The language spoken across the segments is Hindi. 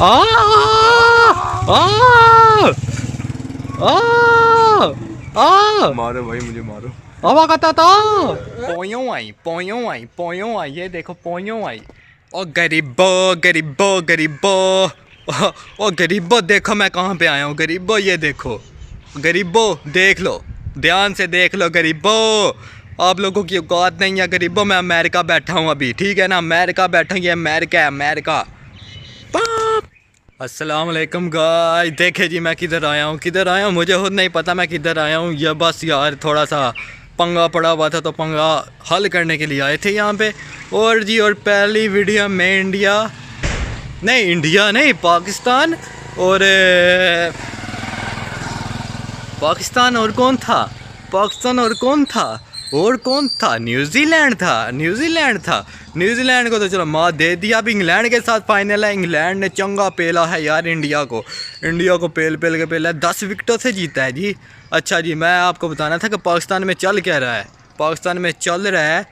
आ आ आ आ मारो भाई, मुझे मारो। हवा का था। पोयों आई, ये देखो पोयों आई। ओ गरीबो गरीबो गरीबो, ओ गरीबो देखो मैं कहाँ पे आया हूँ। गरीबो ये देखो, गरीबो देख लो, ध्यान से देख लो गरीबो। आप लोगों की औकात नहीं है गरीबो। मैं अमेरिका बैठा हूँ अभी, ठीक है ना, अमेरिका बैठा हूँ। ये अमेरिका है, अमेरिका। अस्सलाम वालेकुम गाइस। देखे जी मैं किधर आया हूँ, किधर आया हूँ मुझे खुद नहीं पता मैं किधर आया हूँ। ये बस यार थोड़ा सा पंगा पड़ा हुआ था तो पंगा हल करने के लिए आए थे यहाँ पे। और जी और पहली वीडियो में इंडिया नहीं पाकिस्तान, और पाकिस्तान और कौन था, पाकिस्तान और कौन था, और कौन था, न्यूजीलैंड था, न्यूजीलैंड था। न्यूजीलैंड को तो चलो मात दे दिया। अब इंग्लैंड के साथ फाइनल है। इंग्लैंड ने चंगा पेला है यार इंडिया को, इंडिया को पेल पेल के पेला है। 10 विकेटों से जीता है जी। अच्छा जी, मैं आपको बताना था कि पाकिस्तान में चल क्या रहा है। पाकिस्तान में चल रहा है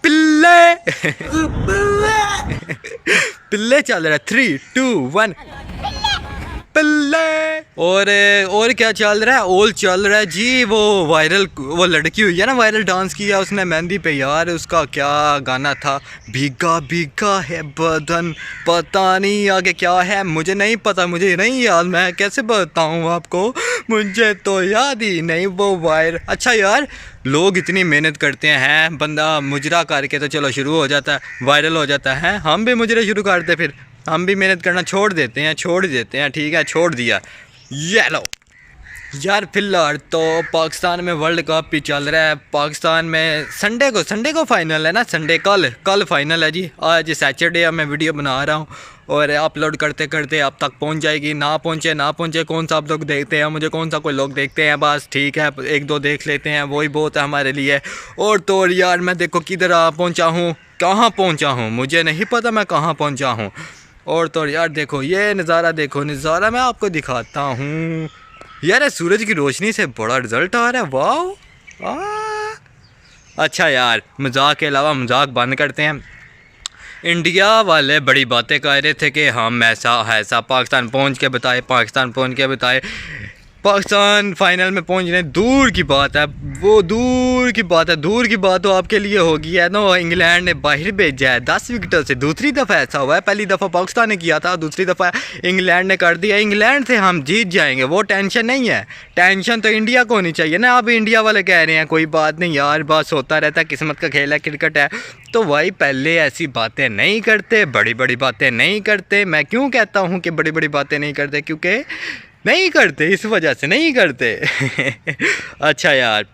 पिल्ले पिल्ले चल रहा है। 3 2 1 पिल्ले। और क्या चल रहा है, ओल चल रहा है जी। वो वायरल, वो लड़की हुई है ना, वायरल डांस किया उसने मेहंदी पे यार। उसका क्या गाना था, भीगा भीगा है बदन, पता नहीं आगे क्या है, मुझे नहीं पता, मुझे नहीं याद, मैं कैसे बताऊँ आपको, मुझे तो याद ही नहीं। वो वायरल, अच्छा यार लोग इतनी मेहनत करते हैं, बंदा मुजरा करके तो चलो शुरू हो जाता है, वायरल हो जाता है। हम भी मुजरे शुरू करते, फिर हम भी मेहनत करना छोड़ देते हैं, छोड़ देते हैं, ठीक है, छोड़ दिया। ये लो यार, फिलहाल तो पाकिस्तान में वर्ल्ड कप ही चल रहा है। पाकिस्तान में संडे को फाइनल है ना, संडे कल फाइनल है जी। आज सैटरडे मैं वीडियो बना रहा हूँ और अपलोड करते करते अब तक पहुँच जाएगी। ना पहुँचे कौन सा आप लोग देखते हैं, मुझे कौन सा कोई लोग देखते हैं, बस ठीक है, एक दो देख लेते हैं, वही बहुत है हमारे लिए। और तो यार मैं देखो किधर पहुँचा हूँ, कहाँ पहुँचा हूँ, मुझे नहीं पता मैं कहाँ पहुँचा हूँ। और तो यार देखो ये नज़ारा, देखो नज़ारा मैं आपको दिखाता हूँ यार। सूरज की रोशनी से बड़ा रिजल्ट आ रहा है, वाह। अच्छा यार मजाक के अलावा मजाक बंद करते हैं। इंडिया वाले बड़ी बातें कर रहे थे कि हम ऐसा पाकिस्तान पहुंच के बताए, पाकिस्तान पहुंच के बताए। पाकिस्तान फाइनल में पहुंचने दूर की बात है, वो दूर की बात है, दूर की बात तो आपके लिए होगी है ना। इंग्लैंड ने बाहर भेजा है 10 विकेटों से। दूसरी दफ़ा ऐसा हुआ है, पहली दफ़ा पाकिस्तान ने किया था, दूसरी दफ़ा इंग्लैंड ने कर दिया। इंग्लैंड से हम जीत जाएंगे, वो टेंशन नहीं है, टेंशन तो इंडिया को होनी चाहिए ना। अब इंडिया वाले कह रहे हैं कोई बात नहीं यार, बस होता रहता है, किस्मत का खेल है, क्रिकेट है। तो भाई पहले ऐसी बातें नहीं करते, बड़ी बड़ी बातें नहीं करते। मैं क्यों कहता हूँ कि बड़ी बड़ी बातें नहीं करते, क्योंकि नहीं करते, इस वजह से नहीं करते। अच्छा यार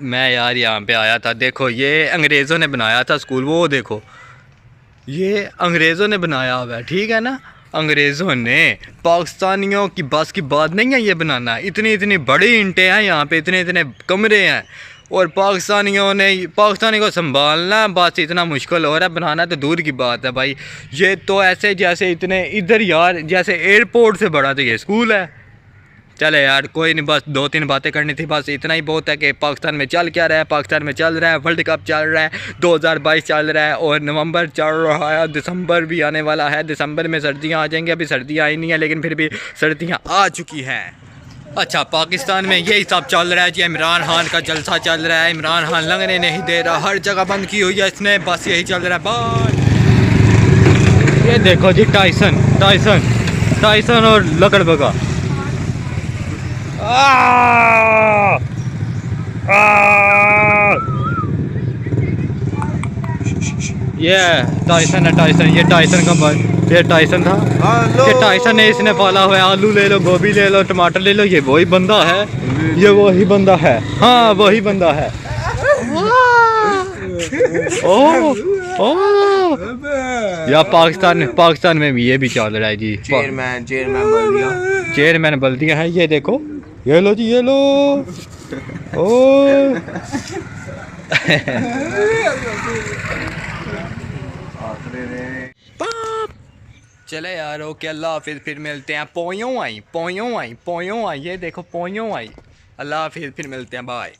मैं यार यहाँ पे आया था, देखो ये अंग्रेज़ों ने बनाया था स्कूल, वो देखो ये अंग्रेज़ों ने बनाया हुआ है, ठीक है ना। अंग्रेज़ों ने, पाकिस्तानियों की बस की बात नहीं है ये बनाना। इतनी इतनी बड़ी ईंटें हैं यहाँ पे, इतने इतने कमरे हैं, और पाकिस्तानी को संभालना बस इतना मुश्किल हो रहा है, बनाना तो दूर की बात है भाई। ये तो ऐसे जैसे इतने इधर यार, जैसे एयरपोर्ट से बड़ा तो ये स्कूल है। चले यार कोई नहीं, बस 2-3 बातें करनी थी, बस इतना ही बहुत है कि पाकिस्तान में चल क्या रहा है। पाकिस्तान में चल रहा है वर्ल्ड कप चल रहा है, 2022 चल रहा है, और नवंबर चल रहा है, दिसंबर भी आने वाला है। दिसंबर में सर्दियाँ आ जाएंगी, अभी सर्दियाँ आई नहीं है लेकिन फिर भी सर्दियाँ आ चुकी हैं। अच्छा पाकिस्तान में यही सब चल रहा है जी, इमरान खान का जलसा चल रहा है। इमरान खान लगने नहीं दे रहा, हर जगह बंद की हुई है इसने, बस यही चल रहा है बाय। ये देखो जी टाइसन और लकड़बगा। ये टाइसन है, टाइसन, ये टाइसन का बल, ये टाइसन था, ये टाइसन ने इसने पाला हुआ है। आलू ले लो, गोभी ले लो, टमाटर ले लो, ये वही बंदा है, ये वही बंदा है, हाँ वही बंदा है। ओ या पाकिस्तान में भी ये भी चल रहा है जी। चेयरमैन बल्दियाँ है, ये देखो, ये लो जी, ये लो। ओ चले यार, ओके अल्लाह हाफिज़, फिर मिलते हैं। पोयों आई, ये देखो पोयों आई। अल्लाह हाफिज़, फिर मिलते हैं, बाय।